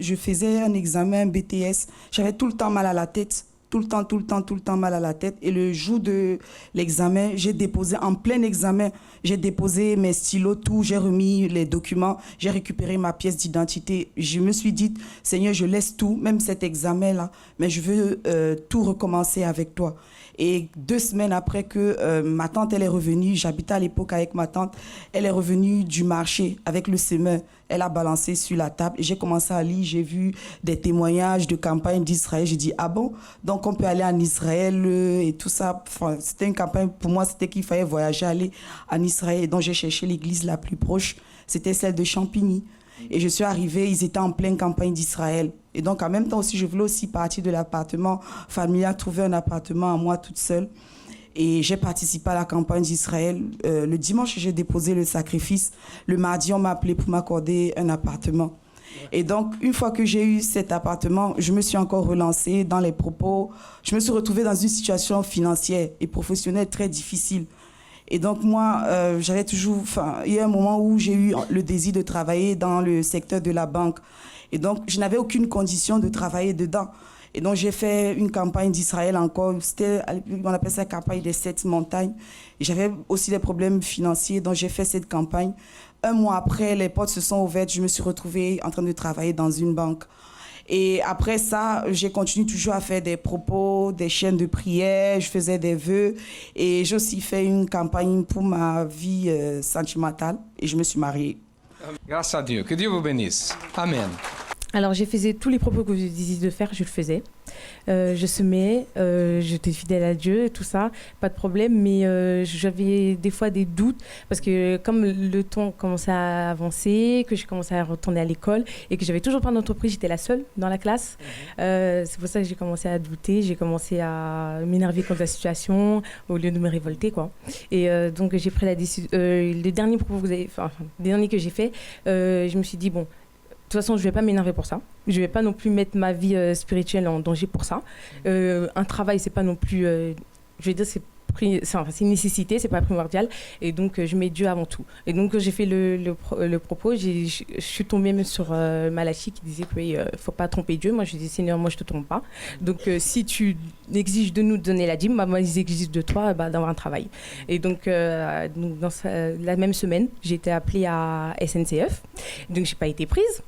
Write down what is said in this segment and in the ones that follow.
je faisais un examen BTS. J'avais tout le temps mal à la tête. Tout le temps mal à la tête. Et le jour de l'examen, j'ai déposé, en plein examen, j'ai déposé mes stylos, tout, j'ai remis les documents, j'ai récupéré ma pièce d'identité. Je me suis dit, Seigneur, je laisse tout, même cet examen-là, mais je veux tout recommencer avec toi. Et 2 semaines après que ma tante, elle est revenue, j'habitais à l'époque avec ma tante, elle est revenue du marché avec le semeur. Elle a balancé sur la table. J'ai commencé à lire, j'ai vu des témoignages de campagne d'Israël. J'ai dit, ah bon, donc on peut aller en Israël et tout ça. Enfin, c'était une campagne, pour moi, c'était qu'il fallait voyager, aller en Israël. Et donc j'ai cherché l'église la plus proche. C'était celle de Champigny. Et je suis arrivée, ils étaient en pleine campagne d'Israël. Et donc en même temps aussi, je voulais aussi partir de l'appartement familial, trouver un appartement à moi toute seule. Et j'ai participé à la campagne d'Israël. Le dimanche, j'ai déposé le sacrifice. Le mardi, on m'a appelé pour m'accorder un appartement. Et donc, une fois que j'ai eu cet appartement, je me suis encore relancée dans les propos. Je me suis retrouvée dans une situation financière et professionnelle très difficile. Et donc, moi, j'avais toujours... Enfin, il y a un moment où j'ai eu le désir de travailler dans le secteur de la banque. Et donc, je n'avais aucune condition de travailler dedans. Et donc, j'ai fait une campagne d'Israël encore. On appelle ça la campagne des 7 montagnes. Et j'avais aussi des problèmes financiers, donc j'ai fait cette campagne. 1 mois après, les portes se sont ouvertes. Je me suis retrouvée en train de travailler dans une banque. Et après ça, j'ai continué toujours à faire des propos, des chaînes de prière. Je faisais des vœux. Et j'ai aussi fait une campagne pour ma vie sentimentale. Et je me suis mariée. Grâce à Dieu. Que Dieu vous bénisse. Amen. Alors, j'ai fait tous les propos que vous disiez de faire, je le faisais. Je semais, j'étais fidèle à Dieu, tout ça, pas de problème. Mais j'avais des fois des doutes parce que comme le temps commençait à avancer, que je commençais à retourner à l'école et que j'avais toujours pas d'entreprise, j'étais la seule dans la classe. C'est pour ça que j'ai commencé à douter, j'ai commencé à m'énerver contre la situation au lieu de me révolter, quoi. Et donc, j'ai pris la décision. Les derniers propos que les derniers que j'ai fait, je me suis dit, bon, de toute façon, je ne vais pas m'énerver pour ça. Je ne vais pas non plus mettre ma vie spirituelle en danger pour ça. Un travail, ce n'est pas non plus... je vais dire, c'est une nécessité, ce n'est pas primordial. Et donc, je mets Dieu avant tout. Et donc, j'ai fait le propos. Je suis tombée même sur Malachi qui disait qu'il ne faut pas tromper Dieu. Moi, je dis, Seigneur, moi, je ne te trompe pas. Donc, si tu exiges de nous de donner la dîme, moi, ils exigent de toi d'avoir un travail. Et donc, dans la même semaine, j'ai été appelée à SNCF. Donc, je n'ai pas été prise.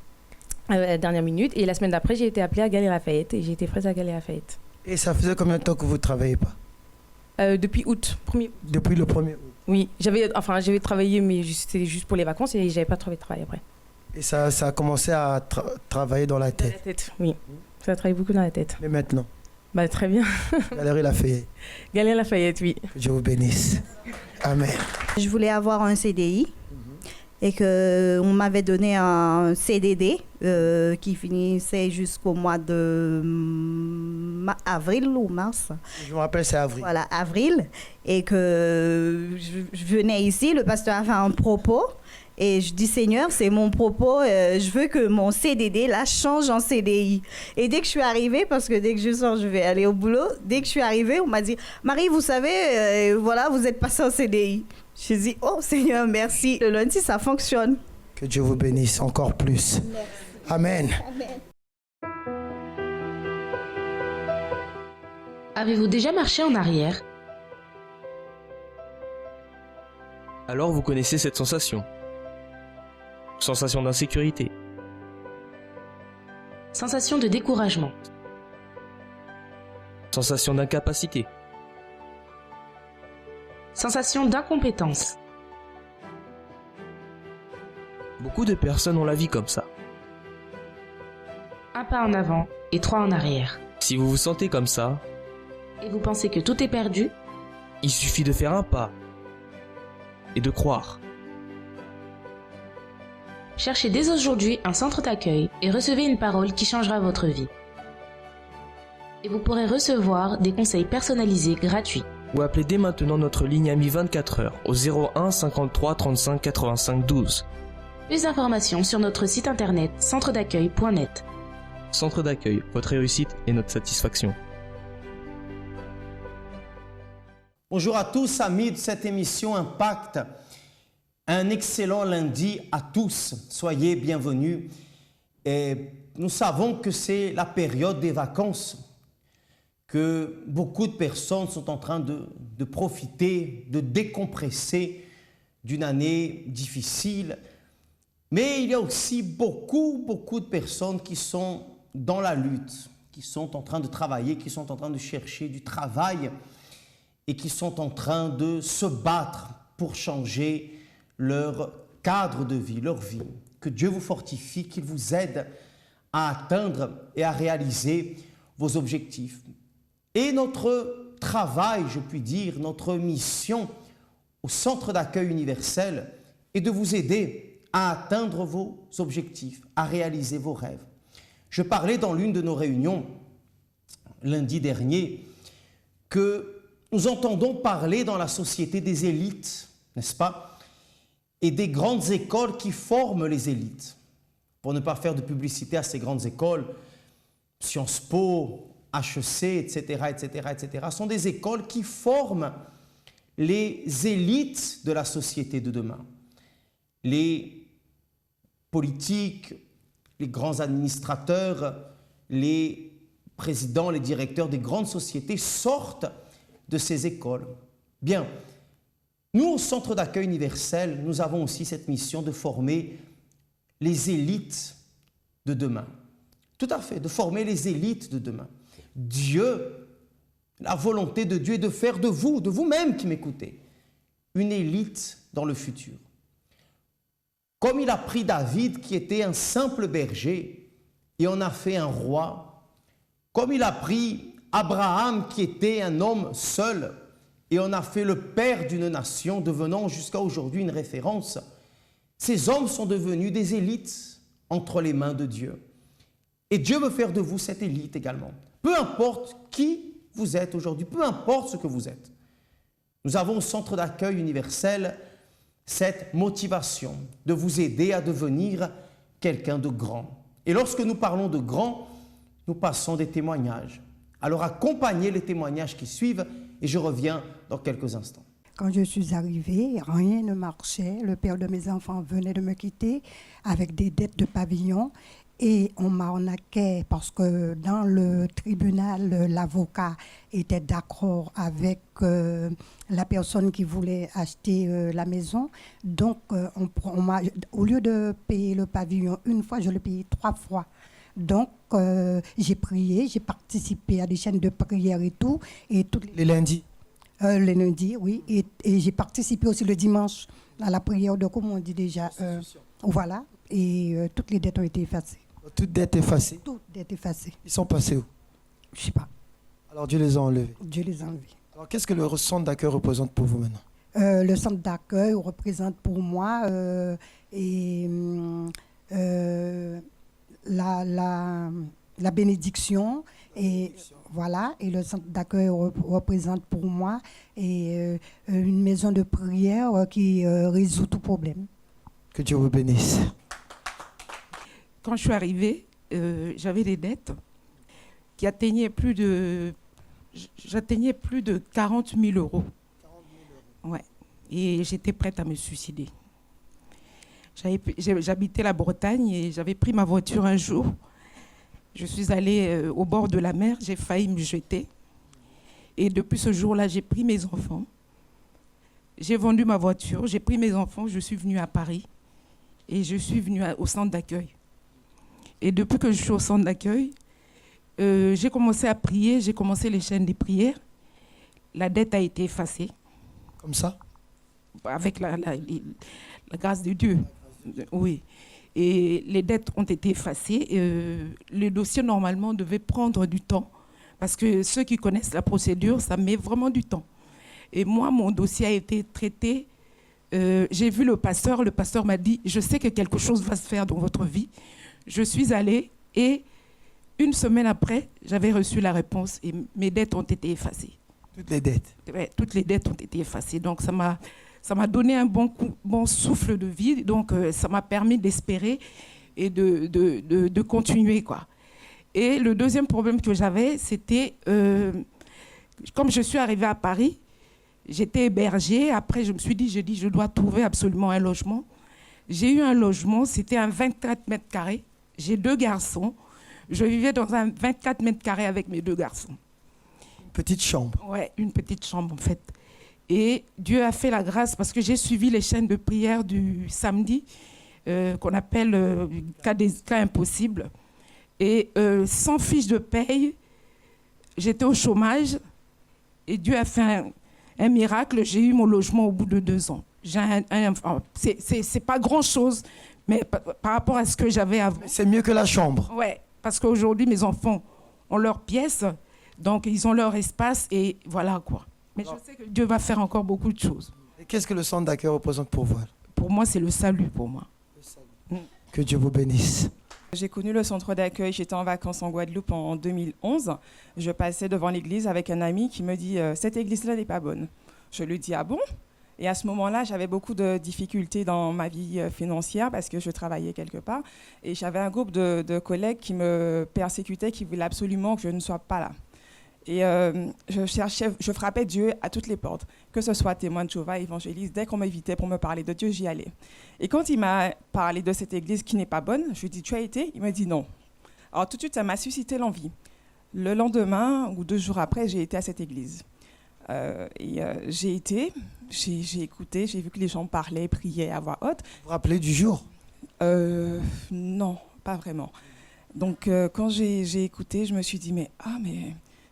La dernière minute. Et la semaine d'après, j'ai été appelée à Galeries Lafayette et j'ai été prise à Galeries Lafayette. Et ça faisait combien de temps que vous ne travaillez pas Depuis août, 1er août. Depuis le 1er août. Oui, j'avais travaillé, mais c'était juste pour les vacances et je n'avais pas trouvé de travail après. Et ça a commencé à travailler dans la tête. Dans la tête, oui. Ça a travaillé beaucoup dans la tête. Mais maintenant Très bien. Galeries Lafayette. Galeries Lafayette, oui. Que Dieu vous bénisse. Amen. Je voulais avoir un CDI. Et qu'on m'avait donné un CDD qui finissait jusqu'au mois de avril ou mars. Je me rappelle, c'est avril. Voilà, avril. Et que je venais ici, le pasteur avait un propos. Et je dis, Seigneur, c'est mon propos, je veux que mon CDD, là, change en CDI. Et dès que je suis arrivée, parce que dès que je sors, je vais aller au boulot, dès que je suis arrivée, on m'a dit, Marie, vous savez, voilà, vous êtes passée en CDI. Je dis, oh Seigneur, merci. Le lundi, ça fonctionne. Que Dieu vous bénisse encore plus. Merci. Amen. Amen. Avez-vous déjà marché en arrière? Alors vous connaissez cette sensation. Sensation d'insécurité. Sensation de découragement. Sensation d'incapacité. Sensation d'incompétence. Beaucoup de personnes ont la vie comme ça. Un pas en avant et 3 en arrière. Si vous vous sentez comme ça, Et vous pensez que tout est perdu? il suffit de faire un pas et de croire. Cherchez dès aujourd'hui un centre d'accueil et recevez une parole qui changera votre vie. Et vous pourrez recevoir des conseils personnalisés gratuits. Ou appelez dès maintenant notre ligne Ami 24 heures au 01 53 35 85 12. Plus d'informations sur notre site internet centredaccueil.net. Centre d'accueil, votre réussite et notre satisfaction. Bonjour à tous, amis de cette émission Impact. Un excellent lundi à tous. Soyez bienvenus. Et nous savons que c'est la période des vacances, que beaucoup de personnes sont en train de profiter, de décompresser d'une année difficile. Mais il y a aussi beaucoup de personnes qui sont dans la lutte, qui sont en train de travailler, qui sont en train de chercher du travail et qui sont en train de se battre pour changer leur cadre de vie, leur vie. Que Dieu vous fortifie, qu'il vous aide à atteindre et à réaliser vos objectifs. Et notre travail, je puis dire, notre mission au Centre d'accueil universel est de vous aider à atteindre vos objectifs, à réaliser vos rêves. Je parlais dans l'une de nos réunions, lundi dernier, que nous entendons parler dans la société des élites, n'est-ce pas, et des grandes écoles qui forment les élites. Pour ne pas faire de publicité à ces grandes écoles, Sciences Po, HEC, etc., sont des écoles qui forment les élites de la société de demain. Les politiques, les grands administrateurs, les présidents, les directeurs des grandes sociétés sortent de ces écoles. Bien, nous, au Centre d'accueil universel, nous avons aussi cette mission de former les élites de demain. Tout à fait, de former les élites de demain. Dieu, la volonté de Dieu est de faire de vous, de vous-même qui m'écoutez, une élite dans le futur. Comme il a pris David, qui était un simple berger, et en a fait un roi, comme il a pris Abraham, qui était un homme seul, et en a fait le père d'une nation, devenant jusqu'à aujourd'hui une référence, ces hommes sont devenus des élites entre les mains de Dieu. Et Dieu veut faire de vous cette élite également. Peu importe qui vous êtes aujourd'hui, peu importe ce que vous êtes. Nous avons au Centre d'accueil universel cette motivation de vous aider à devenir quelqu'un de grand. Et lorsque nous parlons de grand, nous passons des témoignages. Alors accompagnez les témoignages qui suivent et je reviens dans quelques instants. Quand je suis arrivée, rien ne marchait. Le père de mes enfants venait de me quitter avec des dettes de pavillon. Et on m'arnaquait parce que dans le tribunal, l'avocat était d'accord avec la personne qui voulait acheter la maison. Donc, au lieu de payer le pavillon une fois, je l'ai payé 3 fois. Donc, j'ai prié, j'ai participé à des chaînes de prière et tout. Et les lundis les lundis, oui. Et j'ai participé aussi le dimanche à la prière de, comme on dit déjà, voilà. Et toutes les dettes ont été effacées. Toutes dettes effacées? Toutes dettes effacées. Ils sont passés où? Je ne sais pas. Alors Dieu les a enlevés? Dieu les a enlevés. Alors qu'est-ce que le centre d'accueil représente pour vous maintenant? Le centre d'accueil représente pour moi la bénédiction. Et voilà, et le centre d'accueil représente pour moi une maison de prière qui résout tout problème. Que Dieu vous bénisse. Quand je suis arrivée, j'avais des dettes qui atteignaient j'atteignais plus de 40 000 euros. Ouais. Et j'étais prête à me suicider. J'habitais la Bretagne et j'avais pris ma voiture un jour. Je suis allée au bord de la mer, j'ai failli me jeter. Et depuis ce jour-là, j'ai pris mes enfants. J'ai vendu ma voiture, j'ai pris mes enfants, je suis venue à Paris. Et je suis venue au centre d'accueil. Et depuis que je suis au centre d'accueil, j'ai commencé à prier, j'ai commencé les chaînes des prières. La dette a été effacée. Comme ça? Avec la grâce de Dieu. Oui. Et les dettes ont été effacées. Le dossier, normalement, devait prendre du temps. Parce que ceux qui connaissent la procédure, ça met vraiment du temps. Et moi, mon dossier a été traité. J'ai vu le pasteur m'a dit, je sais que quelque chose va se faire dans votre vie. Je suis allée et une semaine après, j'avais reçu la réponse et mes dettes ont été effacées. Toutes les dettes? Ouais, toutes les dettes ont été effacées. Donc ça m'a donné un bon souffle de vie. Donc ça m'a permis d'espérer et de continuer, quoi. Et le deuxième problème que j'avais, c'était, comme je suis arrivée à Paris, j'étais hébergée. Après, je me suis dit, je dois trouver absolument un logement. J'ai eu un logement, c'était un 24 mètres carrés. j'ai 2 garçons. Je vivais dans un 24 mètres carrés avec mes 2 garçons. Petite chambre. Ouais, une petite chambre en fait. Et Dieu a fait la grâce parce que j'ai suivi les chaînes de prière du samedi, qu'on appelle cas impossibles. Et sans fiche de paye, j'étais au chômage et Dieu a fait un miracle. J'ai eu mon logement au bout de 2 ans. C'est pas grand-chose, mais par rapport à ce que j'avais avant. C'est mieux que la chambre. Ouais, parce qu'aujourd'hui, mes enfants ont leur pièce, donc ils ont leur espace et voilà quoi. Mais je sais que Dieu va faire encore beaucoup de choses. Et qu'est-ce que le centre d'accueil représente pour vous? Pour moi, c'est le salut pour moi. Que Dieu vous bénisse. J'ai connu le centre d'accueil, j'étais en vacances en Guadeloupe en 2011. Je passais devant l'église avec un ami qui me dit « Cette église-là n'est pas bonne ». Je lui dis « Ah bon ?» Et à ce moment-là, j'avais beaucoup de difficultés dans ma vie financière parce que je travaillais quelque part. Et j'avais un groupe de collègues qui me persécutaient, qui voulaient absolument que je ne sois pas là. Et je frappais Dieu à toutes les portes, que ce soit témoin de Jéhovah, évangéliste. Dès qu'on m'invitait pour me parler de Dieu, j'y allais. Et quand il m'a parlé de cette église qui n'est pas bonne, je lui ai dit, tu as été? Il m'a dit non. Alors tout de suite, ça m'a suscité l'envie. Le lendemain ou 2 jours après, j'ai été à cette église. J'ai été, j'ai écouté, j'ai vu que les gens parlaient, priaient à voix haute. Vous vous rappelez du jour? Non, pas vraiment. Donc quand j'ai écouté, je me suis dit, mais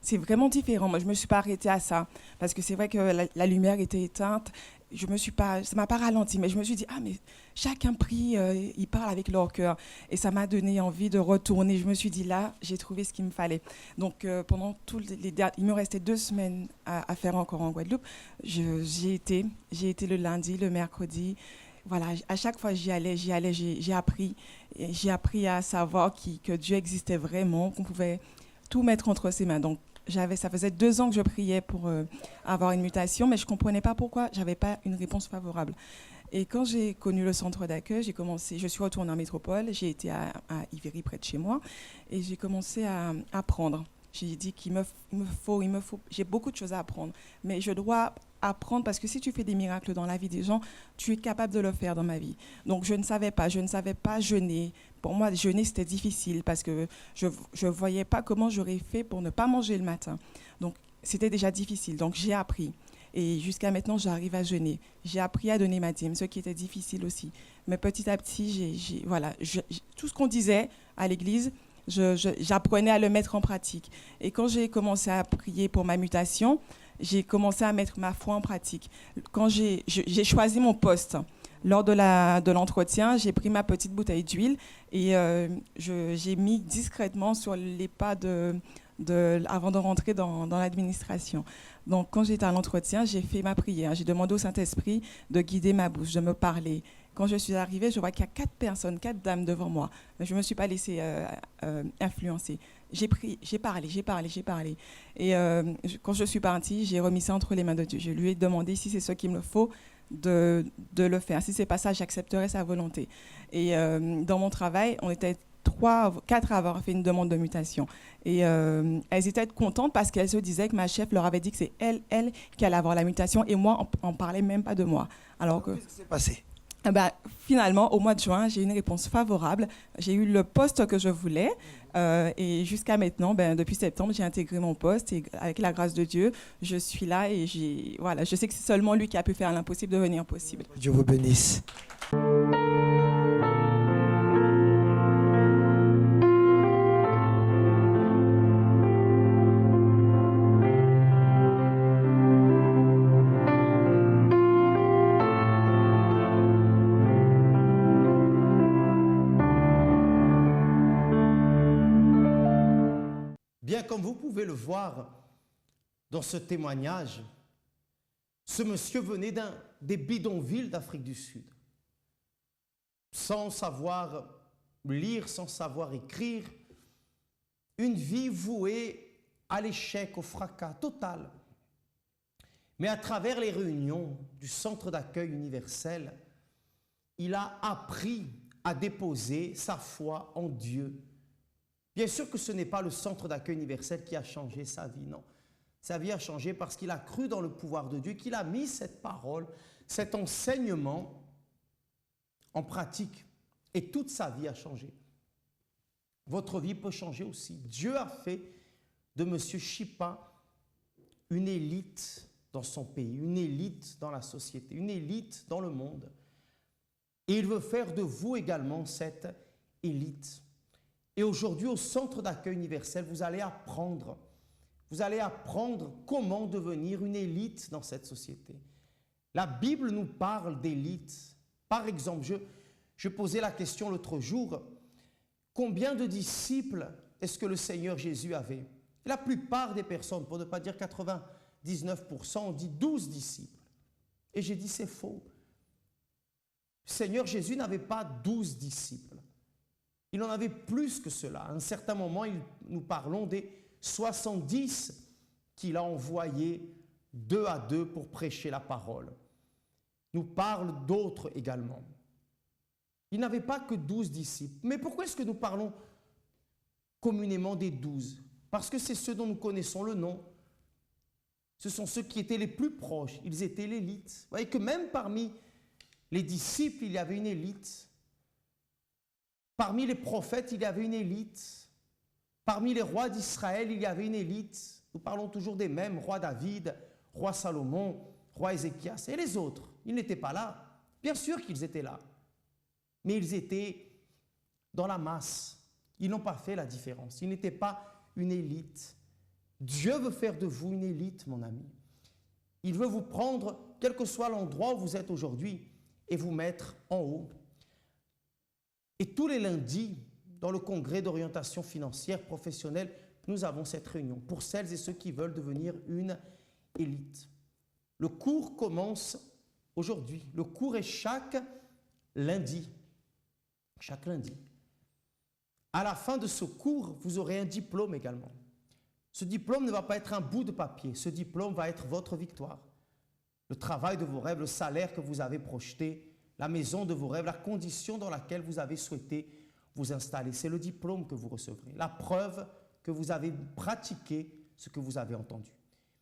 c'est vraiment différent. Moi, je ne me suis pas arrêtée à ça. Parce que c'est vrai que la lumière était éteinte. Ça ne m'a pas ralenti. Mais je me suis dit, mais chacun prie, ils parlent avec leur cœur. Et ça m'a donné envie de retourner. Je me suis dit, là, j'ai trouvé ce qu'il me fallait. Donc, pendant il me restait 2 semaines à faire encore en Guadeloupe. J'ai été le lundi, le mercredi. Voilà, à chaque fois, j'y allais, j'ai appris. Et j'ai appris à savoir que Dieu existait vraiment, qu'on pouvait tout mettre entre ses mains. Donc, ça faisait 2 ans que je priais pour avoir une mutation, mais je ne comprenais pas pourquoi je n'avais pas une réponse favorable. Et quand j'ai connu le centre d'accueil, je suis retournée en métropole, j'ai été à Ivry, près de chez moi, et j'ai commencé à apprendre. J'ai dit qu'il me faut, j'ai beaucoup de choses à apprendre, mais je dois apprendre parce que si tu fais des miracles dans la vie des gens, tu es capable de le faire dans ma vie. Donc je ne savais pas jeûner. Pour moi, jeûner, c'était difficile parce que je ne voyais pas comment j'aurais fait pour ne pas manger le matin. Donc c'était déjà difficile. Donc j'ai appris. Et jusqu'à maintenant, j'arrive à jeûner. J'ai appris à donner ma dîme, ce qui était difficile aussi. Mais petit à petit, tout ce qu'on disait à l'église, j'apprenais à le mettre en pratique. Et quand j'ai commencé à prier pour ma mutation, j'ai commencé à mettre ma foi en pratique. Quand j'ai choisi mon poste, lors de l'entretien, j'ai pris ma petite bouteille d'huile et j'ai mis discrètement sur les pas avant de rentrer dans l'administration. Donc, quand j'étais à l'entretien, j'ai fait ma prière. J'ai demandé au Saint-Esprit de guider ma bouche, de me parler. Quand je suis arrivée, je vois qu'il y a 4 dames devant moi. Mais je ne me suis pas laissée influencer. J'ai parlé. Et quand je suis partie, j'ai remis ça entre les mains de Dieu. Je lui ai demandé si c'est ce qu'il me faut de le faire. Si ce n'est pas ça, j'accepterai sa volonté. Et dans mon travail, on était 4 à avoir fait une demande de mutation. Et elles étaient contentes parce qu'elles se disaient que ma chef leur avait dit que c'est elle qui allait avoir la mutation et moi, on ne parlait même pas de moi. Qu'est-ce qui s'est passé? Finalement, au mois de juin, j'ai eu une réponse favorable. J'ai eu le poste que je voulais. Et jusqu'à maintenant, depuis septembre, j'ai intégré mon poste. Et avec la grâce de Dieu, je suis là et je sais que c'est seulement lui qui a pu faire l'impossible devenir possible. Dieu vous bénisse. Bien comme vous pouvez le voir dans ce témoignage, ce monsieur venait des bidonvilles d'Afrique du Sud. Sans savoir lire, sans savoir écrire, une vie vouée à l'échec, au fracas total. Mais à travers les réunions du Centre d'accueil universel, il a appris à déposer sa foi en Dieu. Bien sûr que ce n'est pas le Centre d'accueil universel qui a changé sa vie, non. Sa vie a changé parce qu'il a cru dans le pouvoir de Dieu, qu'il a mis cette parole, cet enseignement en pratique. Et toute sa vie a changé. votre vie peut changer aussi. Dieu a fait de M. Chipa une élite dans son pays, une élite dans la société, une élite dans le monde. Et il veut faire de vous également cette élite. Et aujourd'hui, au Centre d'accueil universel, vous allez apprendre comment devenir une élite dans cette société. La Bible nous parle d'élite. Par exemple, je posais la question l'autre jour, combien de disciples est-ce que le Seigneur Jésus avait? La plupart des personnes, pour ne pas dire 99%, ont dit 12 disciples. Et j'ai dit c'est faux. Le Seigneur Jésus n'avait pas 12 disciples. Il en avait plus que cela. À un certain moment, nous parlons des 70 qu'il a envoyés 2 à 2 pour prêcher la parole. Nous parle d'autres également. Il n'avait pas que 12 disciples. Mais pourquoi est-ce que nous parlons communément des 12? Parce que c'est ceux dont nous connaissons le nom. Ce sont ceux qui étaient les plus proches. Ils étaient l'élite. Vous voyez que même parmi les disciples, il y avait une élite. Parmi les prophètes, il y avait une élite. Parmi les rois d'Israël, il y avait une élite. Nous parlons toujours des mêmes, roi David, roi Salomon, roi Ézéchias. Et les autres, ils n'étaient pas là. Bien sûr qu'ils étaient là. Mais ils étaient dans la masse. Ils n'ont pas fait la différence. Ils n'étaient pas une élite. Dieu veut faire de vous une élite, mon ami. Il veut vous prendre, quel que soit l'endroit où vous êtes aujourd'hui, et vous mettre en haut. Et tous les lundis, dans le congrès d'orientation financière professionnelle, nous avons cette réunion pour celles et ceux qui veulent devenir une élite. Le cours commence aujourd'hui. Le cours est chaque lundi. Chaque lundi. À la fin de ce cours, vous aurez un diplôme également. Ce diplôme ne va pas être un bout de papier. Ce diplôme va être votre victoire. Le travail de vos rêves, le salaire que vous avez projeté, la maison de vos rêves, la condition dans laquelle vous avez souhaité vous installer. C'est le diplôme que vous recevrez, la preuve que vous avez pratiqué ce que vous avez entendu.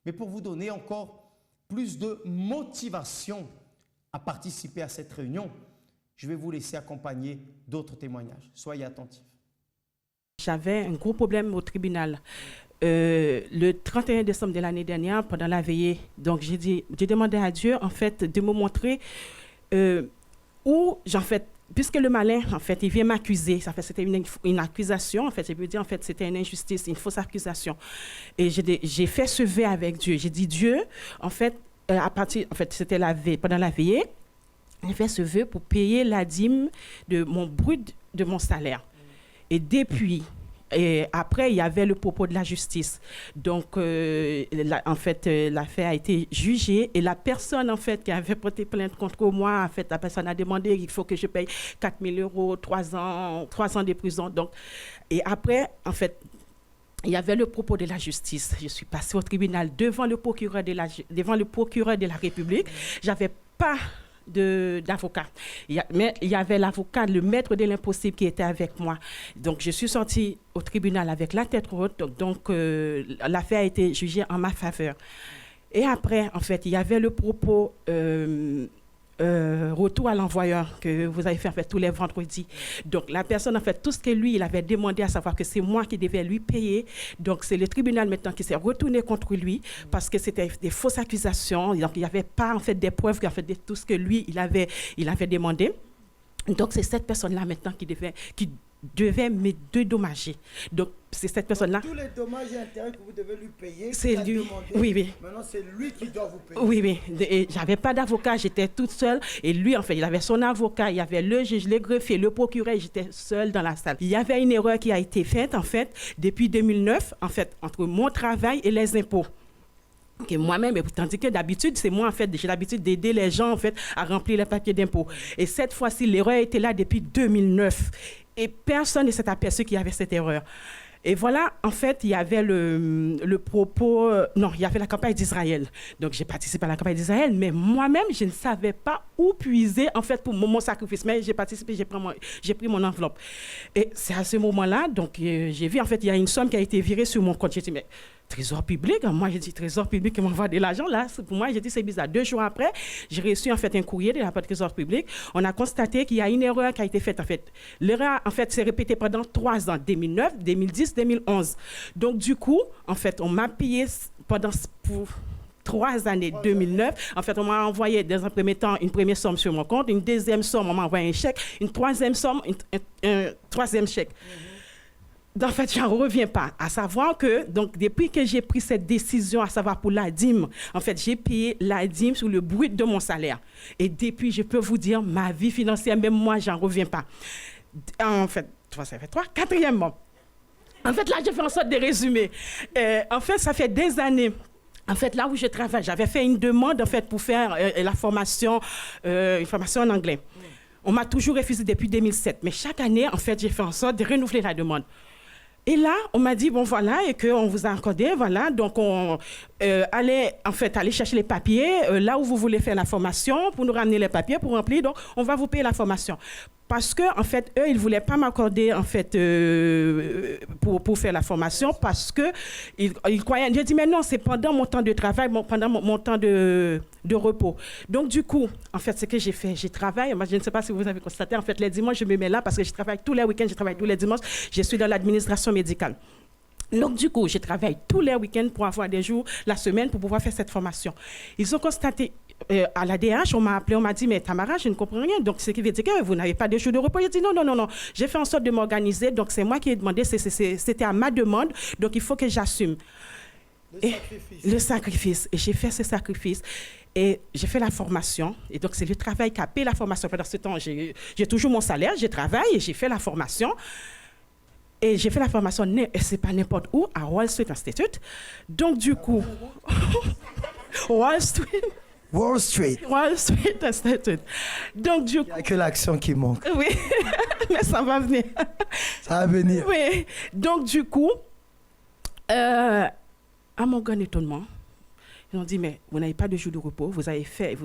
Mais pour vous donner encore plus de motivation à participer à cette réunion, je vais vous laisser accompagner d'autres témoignages. Soyez attentifs. J'avais un gros problème au tribunal. Le 31 décembre de l'année dernière, pendant la veillée, donc j'ai demandé à Dieu, en fait, de me montrer où, en fait, puisque le malin, en fait, il vient m'accuser, ça fait, c'était une accusation, en fait, je veux dire, en fait, c'était une injustice, une fausse accusation. Et j'ai fait ce vœu avec Dieu. J'ai dit, Dieu, en fait, c'était pendant la veillée, j'ai fait ce vœu pour payer la dîme de mon brut de mon salaire. Et depuis, et après, il y avait le propos de la justice. Donc, en fait, l'affaire a été jugée et la personne, en fait, qui avait porté plainte contre moi, en fait, la personne a demandé qu'il faut que je paye 4 000 €, 3 ans de prison. Donc, et après, en fait, il y avait le propos de la justice. Je suis passée au tribunal devant le procureur de la République. J'avais pas d'avocat. Mais il y avait l'avocat, le maître de l'impossible qui était avec moi. Donc, je suis sortie au tribunal avec la tête haute. Donc, l'affaire a été jugée en ma faveur. Et après, en fait, il y avait le propos retour à l'envoyeur que vous avez fait, en fait, tous les vendredis. Donc, la personne, en fait, tout ce que lui, il avait demandé à savoir que c'est moi qui devais lui payer. Donc, c'est le tribunal maintenant qui s'est retourné contre lui parce que c'était des fausses accusations. Donc, il n'y avait pas, en fait, des preuves en fait, de tout ce que lui, il avait demandé. Donc, c'est cette personne-là maintenant qui devait me dédommager. Donc, c'est cette personne-là. Tous les dommages et intérêts que vous devez lui payer, c'est lui. Demandé, oui. Maintenant, c'est lui qui doit vous payer. Oui. Et j'avais pas d'avocat, j'étais toute seule. Et lui, en fait, il avait son avocat, il y avait le juge, le greffier, le procureur, j'étais seule dans la salle. Il y avait une erreur qui a été faite, en fait, depuis 2009, en fait, entre mon travail et les impôts. Que moi-même, tandis que d'habitude, c'est moi, en fait, j'ai l'habitude d'aider les gens, en fait, à remplir les papiers d'impôts. Et cette fois-ci, l'erreur était là depuis 2009. Et personne ne s'est aperçu qu'il y avait cette erreur. Et voilà, en fait, il y avait le propos... non, il y avait la campagne d'Israël. Donc, j'ai participé à la campagne d'Israël, mais moi-même, je ne savais pas où puiser, en fait, pour mon sacrifice. Mais j'ai participé, j'ai pris mon enveloppe. Et c'est à ce moment-là, donc, j'ai vu, en fait, il y a une somme qui a été virée sur mon compte. J'ai dit, mais trésor public. Moi, j'ai dit, trésor public qui m'envoie de l'argent, là. Pour moi, j'ai dit, c'est bizarre. 2 jours après, j'ai reçu, en fait, un courrier de la part du trésor public. On a constaté qu'il y a une erreur qui a été faite, en fait. L'erreur, en fait, s'est répétée pendant 3 ans, 2009, 2010, 2011. Donc, du coup, en fait, on m'a payé pour 3 années, 2009. En fait, on m'a envoyé, dans un premier temps, une première somme sur mon compte, une deuxième somme, on m'a envoyé un chèque, une troisième somme, un troisième chèque. En fait, j'en reviens pas. À savoir que, donc, depuis que j'ai pris cette décision, à savoir pour la dîme, en fait, j'ai payé la dîme sur le brut de mon salaire. Et depuis, je peux vous dire, ma vie financière, même moi, j'en reviens pas. En fait, ça fait 3. Quatrièmement, en fait, là, je fais en sorte de résumer. En fait, ça fait des années. En fait, là où je travaille, j'avais fait une demande, en fait, pour faire la formation, une formation en anglais. On m'a toujours refusé depuis 2007. Mais chaque année, en fait, j'ai fait en sorte de renouveler la demande. Et là, on m'a dit, bon, voilà, et qu'on vous a accordé, voilà. Donc, on allait, en fait, aller chercher les papiers, là où vous voulez faire la formation, pour nous ramener les papiers, pour remplir. Donc, on va vous payer la formation. Parce que, en fait, eux, ils ne voulaient pas m'accorder, en fait, pour faire la formation, parce que ils croyaient. J'ai dit, mais non, c'est pendant mon temps de travail, pendant mon temps de repos. Donc, du coup, en fait, ce que j'ai fait, j'ai travaillé. Moi, je ne sais pas si vous avez constaté, en fait, les dimanches, je me mets là parce que je travaille tous les week-ends, je travaille tous les dimanches. Je suis dans l'administration médicale. Donc, du coup, je travaille tous les week-ends pour avoir des jours la semaine pour pouvoir faire cette formation. Ils ont constaté, à la DH, on m'a appelé, on m'a dit, mais Tamara, je ne comprends rien. Donc, ce qui veut dire que vous n'avez pas de jours de repos. J'ai dit, non, non, non, non. J'ai fait en sorte de m'organiser. Donc, c'est moi qui ai demandé, c'était à ma demande. Donc, il faut que j'assume. Le sacrifice. Et j'ai fait ce sacrifice. Et j'ai fait la formation. Et donc, c'est le travail qui a payé la formation. Pendant ce temps, j'ai toujours mon salaire, je travaille et j'ai fait la formation. Et j'ai fait la formation, c'est pas n'importe où, à Wall Street Institute. Donc, du coup, Wall Street Institute. Donc, du coup... Il n'y a que l'action qui manque. Oui, mais ça va venir. Ça va venir. Oui, donc, du coup, à mon grand étonnement, ils ont dit, mais vous n'avez pas de jour de repos, vous avez fait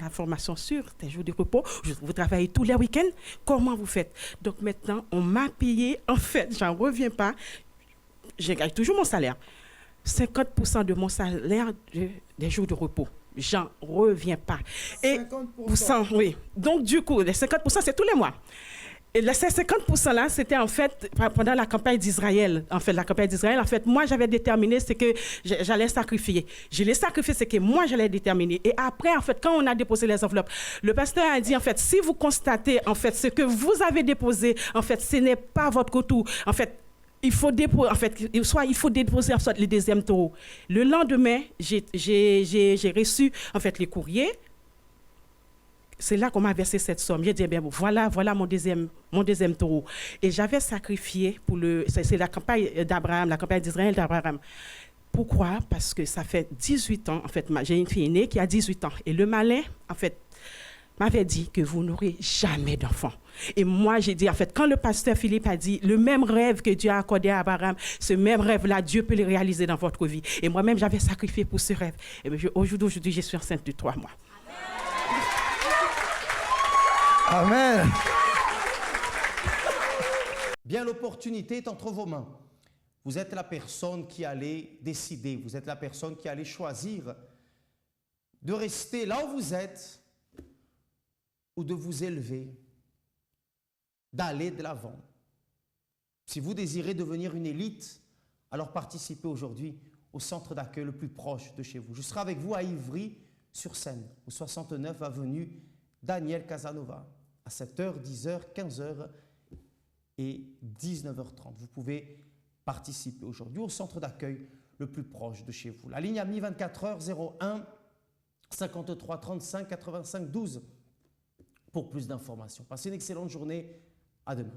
la formation sur des jours de repos, vous travaillez tous les week-ends, comment vous faites? Donc maintenant, on m'a payé, en fait, j'en reviens pas, je gagne toujours mon salaire, 50% de mon salaire des jours de repos. J'en reviens pas. Et 50%, oui. Donc du coup, les 50%, c'est tous les mois. Et ces 50% là, c'était en fait pendant la campagne d'Israël. En fait, la campagne d'Israël, en fait, moi, j'avais déterminé ce que j'allais sacrifier. Je l'ai sacrifié, c'est que moi, j'allais déterminer. Et après, en fait, quand on a déposé les enveloppes, le pasteur a dit, en fait, si vous constatez, en fait, ce que vous avez déposé, en fait, ce n'est pas votre retour. En fait, il faut déposer, en fait, il faut déposer en fait le deuxième taureau. Le lendemain, j'ai reçu, en fait, les courriers. C'est là qu'on m'a versé cette somme. J'ai dit, bien, voilà mon deuxième taureau. Et j'avais sacrifié c'est la campagne d'Abraham, la campagne d'Israël d'Abraham. Pourquoi? Parce que ça fait 18 ans, en fait, j'ai une fille aînée qui a 18 ans. Et le malin, en fait, m'avait dit que vous n'aurez jamais d'enfant. Et moi, j'ai dit, en fait, quand le pasteur Philippe a dit, le même rêve que Dieu a accordé à Abraham, ce même rêve-là, Dieu peut le réaliser dans votre vie. Et moi-même, j'avais sacrifié pour ce rêve. Et aujourd'hui, je suis enceinte de 3 mois. Amen. Bien, l'opportunité est entre vos mains. Vous êtes la personne qui allait décider, vous êtes la personne qui allait choisir de rester là où vous êtes ou de vous élever, d'aller de l'avant. Si vous désirez devenir une élite, alors participez aujourd'hui au centre d'accueil le plus proche de chez vous. Je serai avec vous à Ivry-sur-Seine, au 69 avenue Daniel Casanova, à 7h, 10h, 15h et 19h30. Vous pouvez participer aujourd'hui au centre d'accueil le plus proche de chez vous. La ligne AMI 24h 01 53 35 85 12 pour plus d'informations. Passez une excellente journée. À demain.